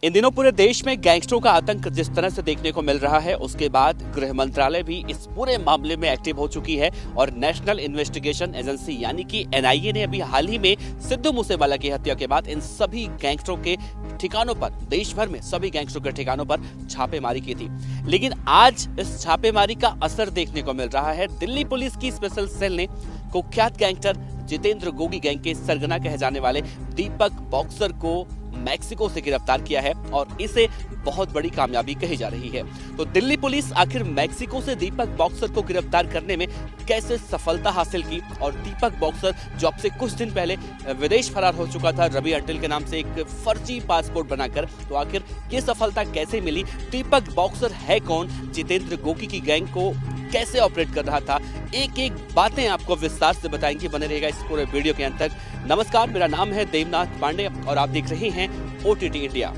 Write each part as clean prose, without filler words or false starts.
इन दिनों पूरे देश में गैंगस्टरों का आतंक जिस तरह से देखने को मिल रहा है, उसके बाद गृह मंत्रालय भी इस पूरे मामले में एक्टिव हो चुकी है और नेशनल इन्वेस्टिगेशन एजेंसी यानी कि एनआईए ने अभी हाल ही में सिद्धू मूसेवाला की हत्या के बाद इन सभी गैंगस्टरों के ठिकानों पर, देश भर में सभी गैंगस्टरों के ठिकानों पर छापेमारी की थी। लेकिन आज इस छापेमारी का असर देखने को मिल रहा है। दिल्ली पुलिस की स्पेशल सेल ने कुख्यात गैंगस्टर जितेंद्र गोगी गैंग के सरगना कहे जाने वाले दीपक बॉक्सर को मैक्सिको से गिरफ्तार किया है और इसे बहुत बड़ी कामयाबी कही जा रही है। तो दिल्ली पुलिस आखिर मैक्सिको से दीपक बॉक्सर को गिरफ्तार करने में कैसे सफलता हासिल की, और दीपक बॉक्सर जो अब से कुछ दिन पहले विदेश फरार हो चुका था रवि अंटिल के नाम से एक फर्जी पासपोर्ट बनाकर, तो आखिर ये सफलता कैसे मिली, दीपक बॉक्सर है कौन, जितेंद्र गोगी की गैंग को कैसे ऑपरेट कर रहा था, एक एक बातें आपको विस्तार से बताएंगे। बने रहेगा इस पूरे वीडियो के अंत तक। नमस्कार, मेरा नाम है देवनाथ पांडे और आप देख रहे हैं ओटीटी इंडिया।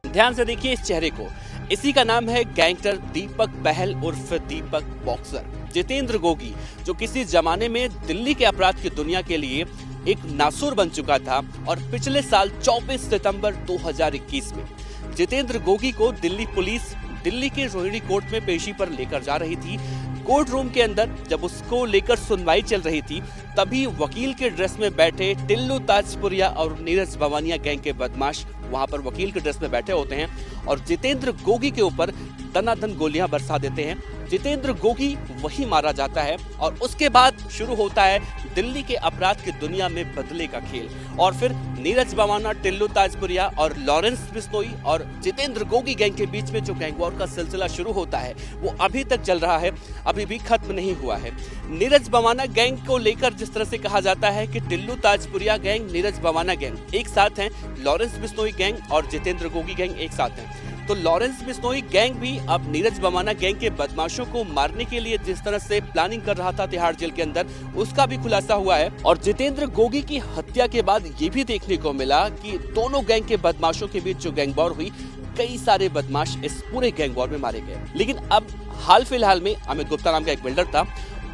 ध्यान से देखिए इस चेहरे को, इसी का नाम है गैंगस्टर दीपक बहल उर्फ दीपक बॉक्सर। जितेंद्र गोगी जो किसी जमाने में दिल्ली के अपराध की दुनिया के लिए एक नासुर बन चुका था और पिछले साल 24 सितंबर 2021 में जितेंद्र गोगी को दिल्ली पुलिस दिल्ली के रोहिणी कोर्ट में पेशी पर लेकर जा रही थी। कोर्ट रूम के अंदर जब उसको लेकर सुनवाई चल रही थी, तभी वकील के ड्रेस में बैठे टिल्लू ताजपुरिया और नीरज भवानिया गैंग के बदमाश वहां पर वकील के ड्रेस में बैठे होते हैं और जितेंद्र गोगी के ऊपर दनादन गोलियां बरसा देते हैं। जितेंद्र गोगी वही मारा जाता है और उसके बाद शुरू होता है दिल्ली के अपराध की दुनिया में बदले का खेल। और फिर नीरज भवाना, टिल्लू ताजपुरिया और लॉरेंस बिश्नोई और जितेंद्र गोगी गैंग के बीच में जो गैंग वॉर का सिलसिला शुरू होता है वो अभी तक चल रहा है, अभी भी खत्म नहीं हुआ है। नीरज भवाना गैंग को लेकर जिस तरह से कहा जाता है कि टिल्लू ताजपुरिया गैंग, नीरज भवाना गैंग एक साथ हैं, लॉरेंस बिश्नोई गैंग और जितेंद्र गोगी गैंग एक साथ हैं। तो लॉरेंस बिश्नोई गैंग भी अब नीरज भवाना गैंग के बदमाशों को मारने के लिए जिस तरह से प्लानिंग कर रहा था तिहाड़ जेल के अंदर, उसका भी खुलासा हुआ है। और जितेंद्र गोगी की हत्या के बाद ये भी देखने को मिला कि दोनों गैंग के बदमाशों के बीच जो गैंग वॉर हुई, कई सारे बदमाश इस पूरे गैंग वॉर में मारे गए। लेकिन अब हाल फिलहाल में अमित गुप्ता नाम का एक बिल्डर था,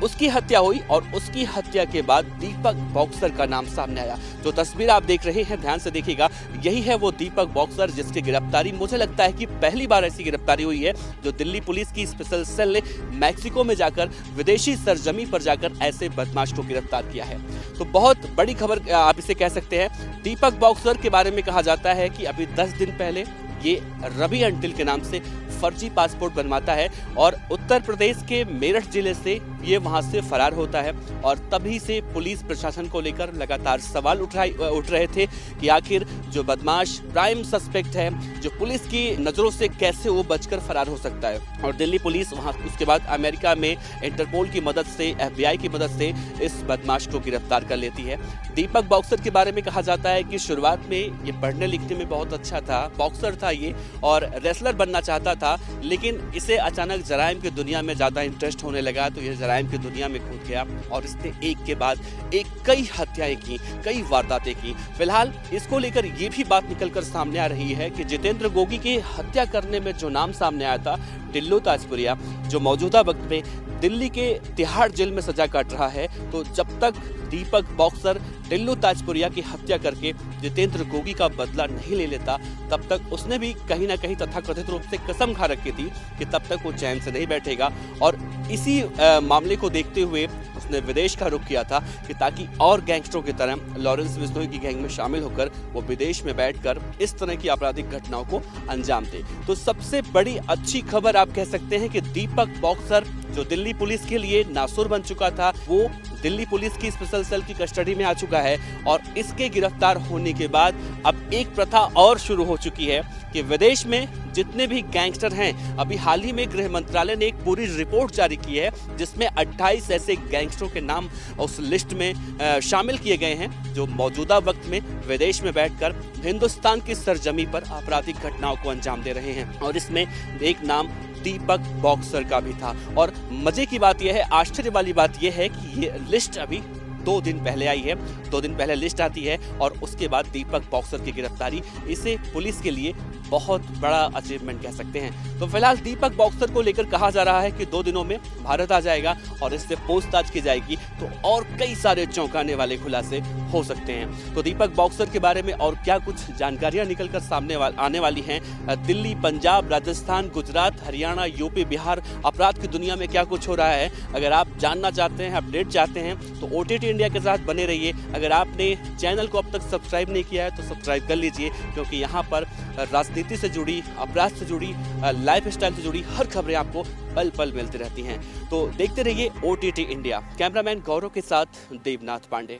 उसकी हत्या हुई और उसकी हत्या के बाद दीपक बॉक्सर का नाम सामने आया। जो तस्वीर आप देख रहे हैं, ध्यान से देखिएगा, यही है वो दीपक बॉक्सर जिसकी गिरफ्तारी, मुझे लगता है कि पहली बार ऐसी गिरफ्तारी हुई है जो दिल्ली पुलिस की स्पेशल सेल ने मैक्सिको में जाकर, विदेशी सरजमी पर जाकर ऐसे बदमाश को गिरफ्तार किया है। तो बहुत बड़ी खबर आप इसे कह सकते हैं। दीपक बॉक्सर के बारे में कहा जाता है कि अभी 10 दिन पहले ये रवि अंटिल के नाम से फर्जी पासपोर्ट बनवाता है और उत्तर प्रदेश के मेरठ जिले से ये वहां से फरार होता है। और तभी से पुलिस प्रशासन को लेकर लगातार सवाल उठ रहे थे कि आखिर जो बदमाश प्राइम सस्पेक्ट है, जो पुलिस की नजरों से कैसे वो बचकर फरार हो सकता है। और दिल्ली पुलिस वहां उसके बाद अमेरिका में इंटरपोल की मदद से, FBI की मदद से इस बदमाश को गिरफ्तार कर लेती है। दीपक बॉक्सर के बारे में कहा जाता है कि शुरुआत में ये पढ़ने लिखने में बहुत अच्छा था, बॉक्सर था ये और रेसलर बनना चाहता था, लेकिन इसे अचानक जराइम की दुनिया में ज्यादा इंटरेस्ट होने लगा, तो ये जराइम की दुनिया में कूद गया और इसने एक के बाद एक कई हत्याएं की, कई वारदातें की। फिलहाल इसको लेकर ये भी बात निकलकर सामने आ रही है कि जितेंद्र गोगी की हत्या करने में जो नाम सामने आया था, टिल्लू ताजपुरिया, जो मौजूदा वक्त में दिल्ली के तिहाड़ जेल में सजा काट रहा है, तो जब तक दीपक बॉक्सर टिल्लू ताजपुरिया की हत्या करके जितेंद्र गोगी का बदला नहीं ले लेता, तब तक उसने भी कहीं ना कहीं तथाकथित रूप से कसम खा रखी थी कि तब तक वो चैन से नहीं बैठेगा। और इसी मामले को देखते हुए उसने विदेश का रुख किया था कि ताकि और गैंगस्टरों की तरह लॉरेंस बिश्नोई की गैंग में शामिल होकर वो विदेश में बैठकर इस तरह की आपराधिक घटनाओं को अंजाम दे। तो सबसे बड़ी अच्छी खबर आप कह सकते हैं कि दीपक बॉक्सर जो दिल्ली पुलिस के लिए नासुर बन चुका था, वो दिल्ली पुलिस की स्पेशल सेल की कस्टडी में आ चुका है। और इसके गिरफ्तार होने के बाद अब एक प्रथा और शुरू हो चुकी है कि विदेश में जितने भी गैंगस्टर हैं, अभी हाल ही में गृह मंत्रालय ने एक पूरी रिपोर्ट जारी की है जिसमें 28 ऐसे गैंगस्टरों के नाम उस लिस्ट में शामिल किए गए हैं जो मौजूदा वक्त में विदेश में बैठकर हिंदुस्तान की सरजमी पर आपराधिक घटनाओं को अंजाम दे रहे हैं। और इसमें एक नाम दीपक बॉक्सर का भी था। और मजे की बात यह है, आश्चर्य वाली बात यह है कि ये लिस्ट अभी 2 दिन पहले आई है। 2 दिन पहले लिस्ट आती है और उसके बाद दीपक बॉक्सर की गिरफ्तारी, इसे पुलिस के लिए बहुत बड़ा अचीवमेंट कह सकते हैं। तो फिलहाल दीपक बॉक्सर को लेकर कहा जा रहा है कि 2 दिनों में भारत आ जाएगा और इससे पूछताछ की जाएगी तो और कई सारे चौंकाने वाले खुलासे हो सकते हैं। तो दीपक बॉक्सर के बारे में और क्या कुछ जानकारियां निकलकर सामने आने वाली हैं, दिल्ली, पंजाब, राजस्थान, गुजरात, हरियाणा, यूपी, बिहार, अपराध की दुनिया में क्या कुछ हो रहा है, अगर आप जानना चाहते हैं, अपडेट चाहते हैं तो OTT इंडिया के साथ बने रहिए। अगर आपने चैनल को अब तक सब्सक्राइब नहीं किया है तो सब्सक्राइब कर लीजिए, क्योंकि यहाँ पर राजनीति से जुड़ी, अपराध से जुड़ी, लाइफ स्टाइल से जुड़ी हर खबरें आपको पल पल मिलती रहती हैं। तो देखते रहिए OTT इंडिया। कैमरामैन गौरव के साथ देवनाथ पांडे।